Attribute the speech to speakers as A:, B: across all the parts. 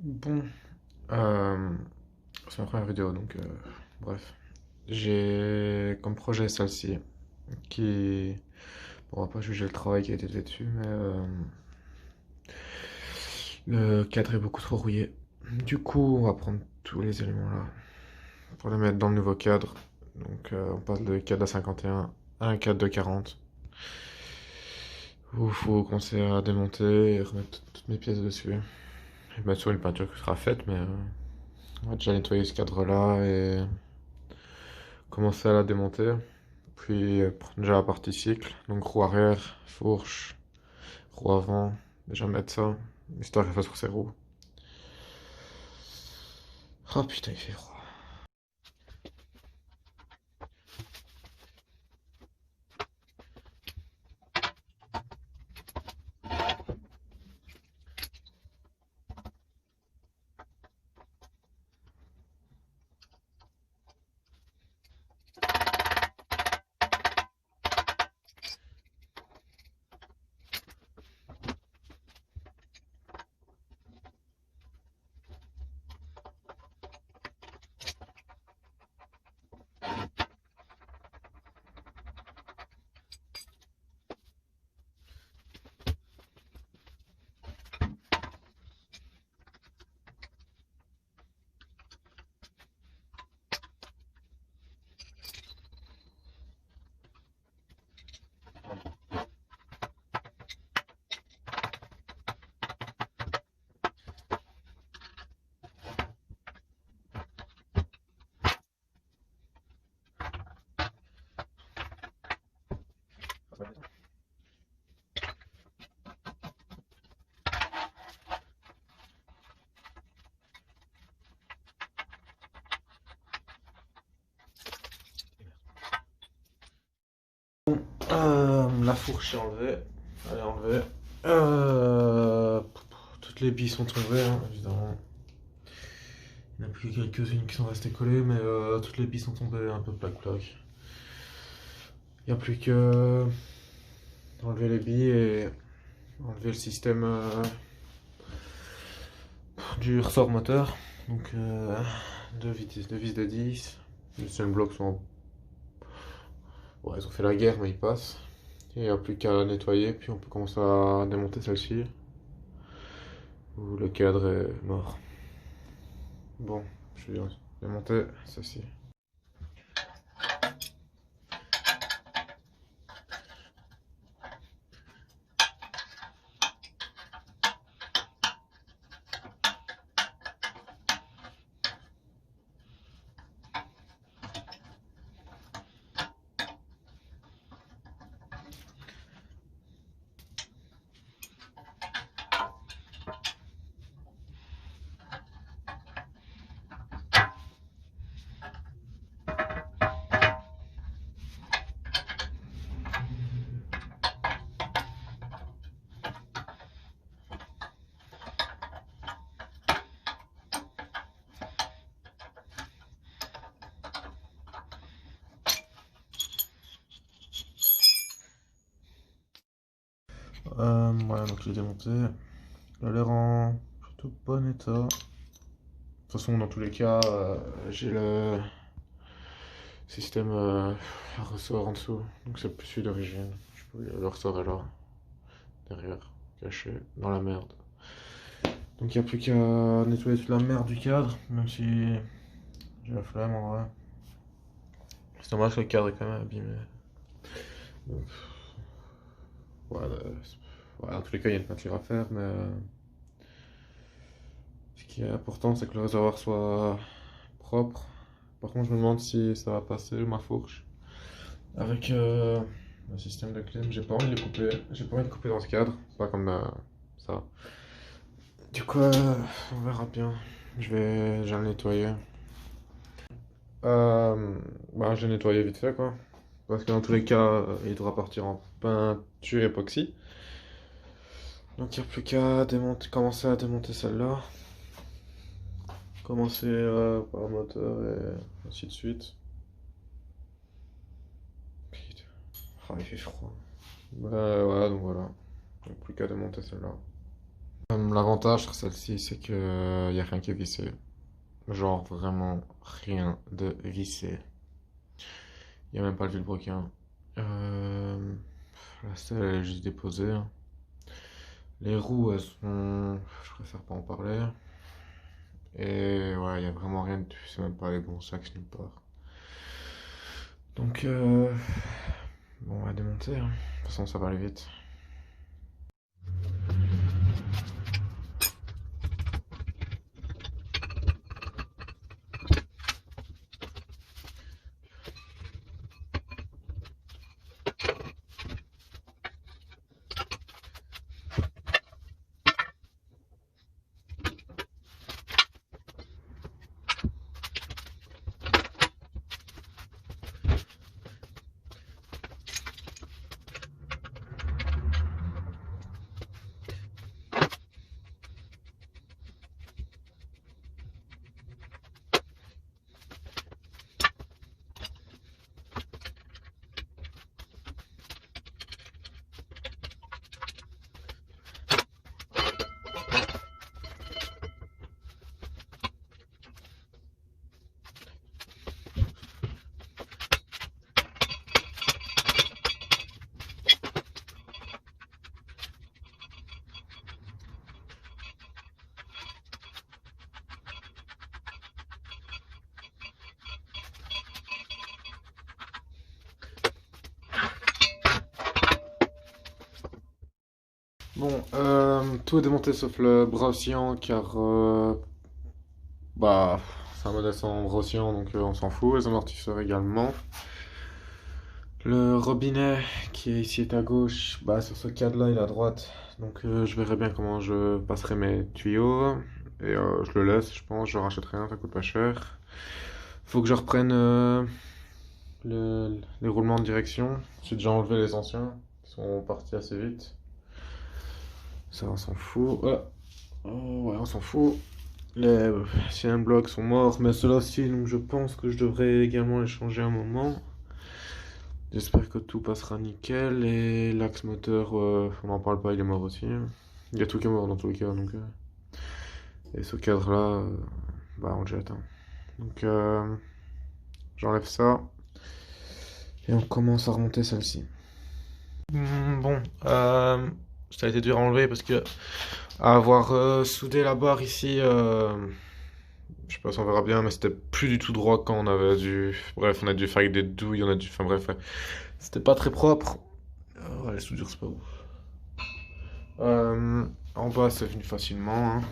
A: Bon, euh, c'est ma première vidéo, donc bref. J'ai comme projet celle-ci, qui... Bon, on va pas juger le travail qui a été fait dessus, mais le cadre est beaucoup trop rouillé. Du coup, on va prendre tous les éléments là pour les mettre dans le nouveau cadre. Donc on passe de cadre à 51 à un cadre de 40. Il faut commencer à démonter et remettre toutes mes pièces dessus. Et mettre sur une peinture qui sera faite, mais on va déjà nettoyer ce cadre-là et commencer à la démonter. Puis prendre déjà la partie cycle, donc roue arrière, fourche, roue avant, déjà mettre ça, histoire qu'elle fasse sur ses roues. Oh putain, il fait froid. La fourche est enlevée. Elle est enlevée. Toutes les billes sont tombées, hein, évidemment. Il n'y en a plus que quelques-unes qui sont restées collées, mais toutes les billes sont tombées un peu plaque-plaque. Il n'y a plus que enlever les billes et enlever le système du ressort moteur. Donc deux vis de 10. Les système blocs sont... Ouais, ils ont fait la guerre, mais ils passent. Et il n'y a plus qu'à nettoyer, puis on peut commencer à démonter celle-ci. Où le cadre est mort. Bon, je vais démonter ceci. Voilà, donc je l'ai démonté. Il a l'air en plutôt bon état. De toute façon, dans tous les cas, j'ai le système ressort en dessous. Donc c'est plus celui d'origine. Le ressort est là, derrière, caché, dans la merde. Donc il n'y a plus qu'à nettoyer toute la merde du cadre, même si j'ai la flemme en vrai. C'est dommage que le cadre est quand même abîmé. Donc, voilà, dans tous les cas, il y a une peinture à faire, mais ce qui est important, c'est que le réservoir soit propre. Par contre, je me demande si ça va passer, ma fourche, avec le système de clim. J'ai pas envie de les couper. J'ai pas envie de couper dans ce cadre, pas comme ça. Du coup, on verra bien. Je vais le nettoyer. Bah, je vais nettoyer vite fait, quoi. Parce que dans tous les cas, il devra partir en peinture époxy. Donc il n'y a plus qu'à commencer à démonter celle-là. Commencer par le moteur et ainsi de suite. Putain. Ah, il fait froid. Bah, voilà, donc voilà. Il n'y a plus qu'à démonter celle-là. L'avantage sur celle-ci, c'est que y a rien qui est vissé. Genre vraiment rien de vissé. Il n'y a même pas le vilebrequin. La selle, elle est juste déposée, hein. Les roues, elles sont. Je préfère pas en parler. Et ouais, il n'y a vraiment rien. Tu sais même pas les bons sacs nulle part. Donc, bon, on va démonter, hein. De toute façon, ça va aller vite. Bon, tout est démonté sauf le bras oscillant car bah c'est un modèle sans bras oscillant donc on s'en fout. Les amortisseurs également. Le robinet qui est ici est à gauche, bah sur ce cadre là il est à droite. Donc je verrai bien comment je passerai mes tuyaux. Et je le laisse, je pense, je rachèterai un, ça coûte pas cher. Faut que je reprenne les roulements de direction. J'ai déjà enlevé les anciens, qui sont partis assez vite. Ça, on s'en fout. Ah. Oh, ouais, on s'en fout. Les anciens blocs sont morts, mais ceux-là aussi, donc je pense que je devrais également les changer un moment. J'espère que tout passera nickel. Et l'axe moteur, on n'en parle pas, il est mort aussi. Il y a tout qui est mort dans tous les cas, donc. Et ce cadre-là, bah on le jette, hein. Donc j'enlève ça. Et on commence à remonter celle-ci. Bon, ça a été dur à enlever parce que à avoir soudé la barre ici, je sais pas si on verra bien, mais c'était plus du tout droit quand on avait dû. Bref, on a dû faire avec des douilles, on a dû. Enfin bref, ouais. C'était pas très propre. Ouais, les soudures, c'est pas ouf. En bas, c'est venu facilement, hein.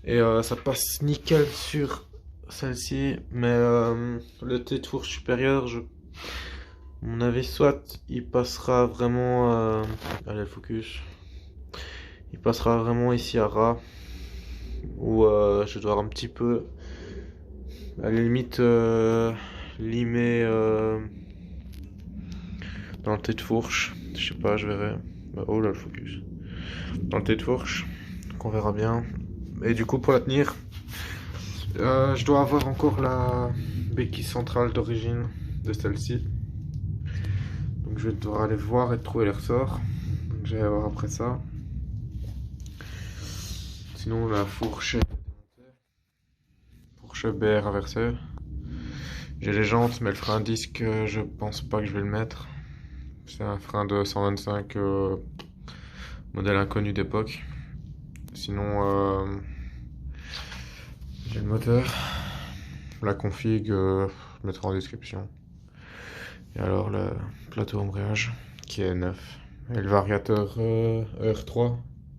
A: Et ça passe nickel sur celle-ci, mais le T-Tour supérieur, à mon avis, soit il passera vraiment. Allez, focus. Il passera vraiment ici à ras, ou je dois un petit peu, à la limite, limer dans le tête-fourche. Je sais pas, je verrai. Oh là, le focus. Dans le tête-fourche, donc on verra bien. Et du coup, pour la tenir, je dois avoir encore la béquille centrale d'origine de celle-ci. Donc je vais devoir aller voir et trouver les ressorts. Donc je vais voir après ça. Sinon la fourche est démontée. Fourche BR inversée. J'ai les jantes, mais le frein disque, je pense pas que je vais le mettre. C'est un frein de 125 modèle inconnu d'époque. Sinon, j'ai le moteur. La config, je mettrai en description. Et alors le plateau embrayage qui est neuf. Et le variateur R3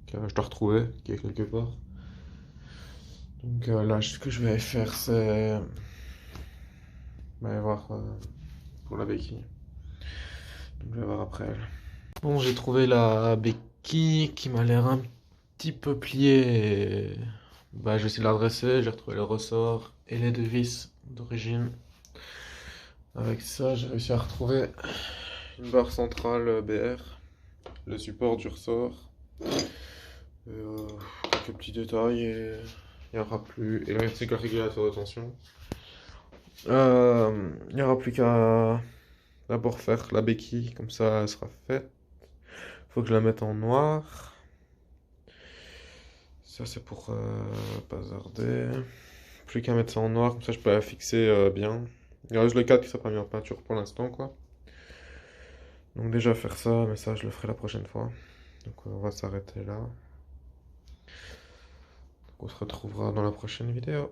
A: que je dois retrouver, qui est quelque part. Donc là, ce que je vais faire, c'est voir pour la béquille. Donc je vais voir après elle. Bon, j'ai trouvé la béquille qui m'a l'air un petit peu pliée. Bah, j'ai essayé de la dresser, j'ai retrouvé le ressort et les deux vis d'origine. Avec ça, j'ai réussi à retrouver une barre centrale BR, le support du ressort, quelques petits détails et il n'y aura plus. Et là, c'est que le régulateur de tension. Il n'y aura plus qu'à d'abord faire la béquille, comme ça elle sera faite. Faut que je la mette en noir. Ça c'est pour bazarder. Plus qu'à mettre ça en noir, comme ça je peux la fixer bien. Il reste le cadre qui sera pas mis en peinture pour l'instant quoi. Donc déjà faire ça, mais ça je le ferai la prochaine fois. Donc on va s'arrêter là. Donc, on se retrouvera dans la prochaine vidéo.